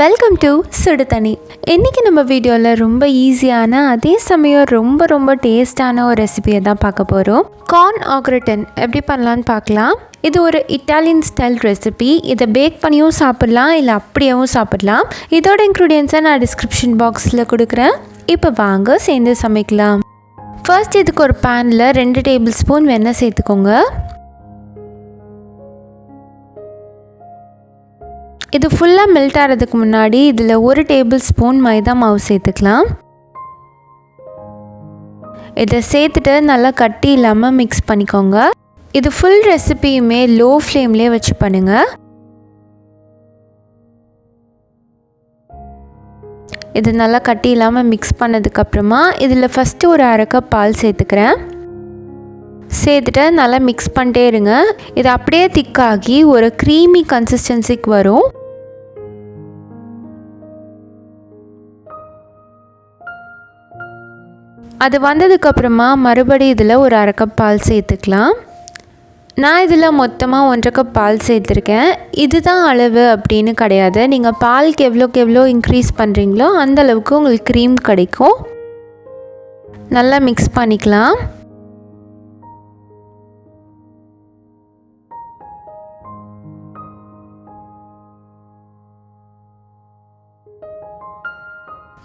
Welcome to சுடுதண்ணி. இன்றைக்கி நம்ம வீடியோவில் ரொம்ப ஈஸியான அதே சமயம் ரொம்ப ரொம்ப டேஸ்டான ஒரு ரெசிபியை தான் பார்க்க போகிறோம். கார்ன் ஆ கிராட்டின் எப்படி பண்ணலான்னு பார்க்கலாம். இது ஒரு இட்டாலியன் ஸ்டைல் ரெசிபி. இதை பேக் பண்ணியும் சாப்பிட்லாம், இல்லை அப்படியேவும் சாப்பிட்லாம். இதோட இன்க்ரீடியன்ஸை நான் டிஸ்கிரிப்ஷன் பாக்ஸில் கொடுக்குறேன். இப்போ வாங்க சேர்ந்து சமைக்கலாம். ஃபர்ஸ்ட் இதுக்கு ஒரு பேனில் 2 டேபிள் ஸ்பூன் வெண்ணெய் சேர்த்துக்கோங்க. இது ஃபுல்லாக மெல்ட் ஆகிறதுக்கு முன்னாடி இதில் 1 டேபிள் ஸ்பூன் மைதா மாவு சேர்த்துக்கலாம். இதை சேர்த்துட்டு நல்லா கட்டி இல்லாமல் மிக்ஸ் பண்ணிக்கோங்க. இது ஃபுல் ரெசிபியுமே லோ ஃப்ளேம்லேயே வச்சு பண்ணுங்கள். இது நல்லா கட்டி இல்லாமல் மிக்ஸ் பண்ணதுக்கப்புறமா இதில் ஃபஸ்ட்டு ஒரு 1/2 கப் பால் சேர்த்துக்கிறேன். சேர்த்துட்டு நல்லா மிக்ஸ் பண்ணிட்டே இருங்க. இது அப்படியே திக்காகி ஒரு க்ரீமி கன்சிஸ்டன்சிக்கு வரும். அது வந்ததுக்கப்புறமா மறுபடியும் இதில் ஒரு 1/2 கப் பால் சேர்த்துக்கலாம். நான் இதில் மொத்தமாக 1/2 கப் பால் சேர்த்துருக்கேன். இதுதான் அளவு அப்படின்னு கிடையாது. நீங்கள் பாலுக்கு எவ்வளோ இன்க்ரீஸ் பண்ணுறீங்களோ அந்தளவுக்கு உங்களுக்கு க்ரீம் கிடைக்கும். நல்லா மிக்ஸ் பண்ணிக்கலாம்.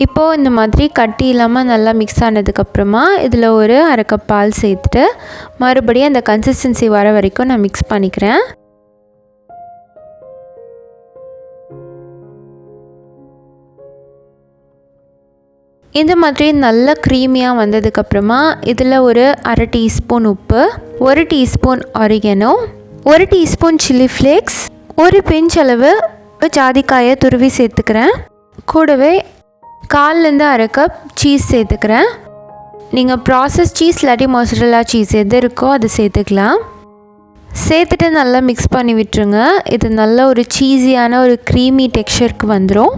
இப்போது இந்த மாதிரி கட்டி இல்லாமல் நல்லா மிக்ஸ் ஆனதுக்கப்புறமா இதில் ஒரு 1/2 கப் பால் சேர்த்துட்டு மறுபடியும் அந்த கன்சிஸ்டன்சி வர வரைக்கும் நான் மிக்ஸ் பண்ணிக்கிறேன். இந்த மாதிரி நல்லா க்ரீமியாக வந்ததுக்கப்புறமா இதில் ஒரு 1/2 டீஸ்பூன் உப்பு, 1 teaspoon Oregano, 1 teaspoon chilli flakes, ஒரு பிஞ்ச் அளவு ஜாதிக்காயை துருவி சேர்த்துக்கிறேன். கூடவே 1/4லேருந்து 1/2 கப் சீஸ் சேர்த்துக்கிறேன். நீங்கள் ப்ராசஸ் சீஸ் இல்லாட்டி மொசரல்லா சீஸ் எது இருக்கோ அது சேர்த்துக்கலாம். சேர்த்துட்டு நல்லா மிக்ஸ் பண்ணி விட்டுருங்க. இது நல்ல ஒரு சீஸியான ஒரு க்ரீமி டெக்ஸ்சருக்கு வந்துடும்.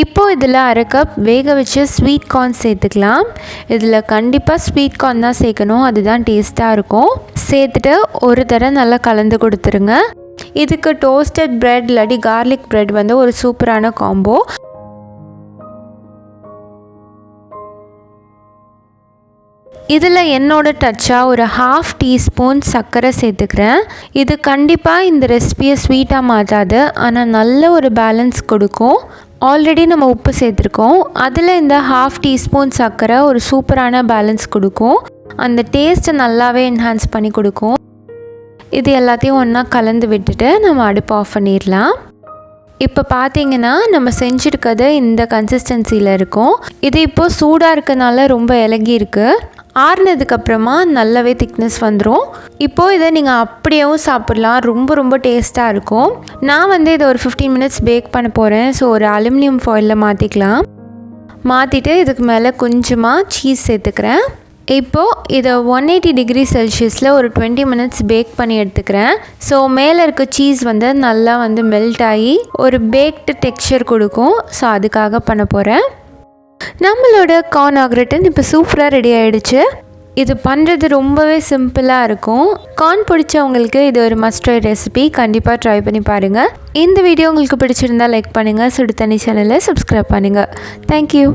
இப்போது இதில் 1/2 கப் வேக வச்ச ஸ்வீட் கார்ன் சேர்த்துக்கலாம். இதில் கண்டிப்பாக ஸ்வீட் கார்ன் தான் சேர்க்கணும், அதுதான் டேஸ்ட்டாக இருக்கும். சேர்த்துட்டு ஒரு தடவை நல்லா கலந்து கொடுத்துருங்க. இதுக்கு டோஸ்டட் பிரெட் இல்லாட்டி கார்லிக் பிரெட் வந்து ஒரு சூப்பரான காம்போ. இதில் என்னோட டச்சாக ஒரு 1/2 டீஸ்பூன் சர்க்கரை சேர்த்துக்கிறேன். இது கண்டிப்பாக இந்த ரெசிபியை ஸ்வீட்டாக மாற்றாது, ஆனால் நல்ல ஒரு பேலன்ஸ் கொடுக்கும். ஆல்ரெடி நம்ம உப்பு சேர்த்துருக்கோம், அதில் இந்த 1/2 டீஸ்பூன் சர்க்கரை ஒரு சூப்பரான பேலன்ஸ் கொடுக்கும். அந்த டேஸ்ட்டை நல்லாவே என்ஹான்ஸ் பண்ணி கொடுக்கும். இது எல்லாத்தையும் ஒன்றா கலந்து விட்டுட்டு நம்ம அடுப்பு ஆஃப் பண்ணிடலாம். இப்போ பார்த்தீங்கன்னா நம்ம செஞ்சுருக்கிறது இந்த கன்சிஸ்டன்சியில் இருக்கும். இது இப்போது சூடாக இருக்கனால ரொம்ப இலகி இருக்குது. ஆறுனதுக்கப்புறமா நல்லாவே திக்னஸ் வந்துடும். இப்போது இதை நீங்கள் அப்படியேவும் சாப்பிட்லாம், ரொம்ப ரொம்ப டேஸ்ட்டாக இருக்கும். நான் வந்து இதை ஒரு 15 மினிட்ஸ் பேக் பண்ண போகிறேன். ஸோ ஒரு அலுமினியம் ஃபாயிலில் மாற்றிக்கலாம். மாற்றிட்டு இதுக்கு மேலே கொஞ்சமாக சீஸ் சேர்த்துக்கிறேன். இப்போது இதை 180 டிகிரி செல்சியஸில் ஒரு 20 மினிட்ஸ் பேக் பண்ணி எடுத்துக்கிறேன். ஸோ மேலே இருக்க சீஸ் வந்து நல்லா வந்து மெல்ட் ஆகி ஒரு பேக்டு டெக்ஸ்சர் கொடுக்கும். ஸோ அதுக்காக பண்ண போகிறேன். நம்மளோட கார்ன் ஆ கிராட்டின் இப்போ சூப்பராக ரெடி ஆகிடுச்சு. இது பண்ணுறது ரொம்பவே சிம்பிளாக இருக்கும். கார்ன் பிடிச்சவங்களுக்கு இது ஒரு மஸ்ட் ட்ரை ரெசிபி. கண்டிப்பாக ட்ரை பண்ணி பாருங்கள். இந்த வீடியோ உங்களுக்கு பிடிச்சிருந்தால் லைக் பண்ணுங்கள். சுடுதண்ணி சேனலை சப்ஸ்கிரைப் பண்ணுங்கள். தேங்க்யூ.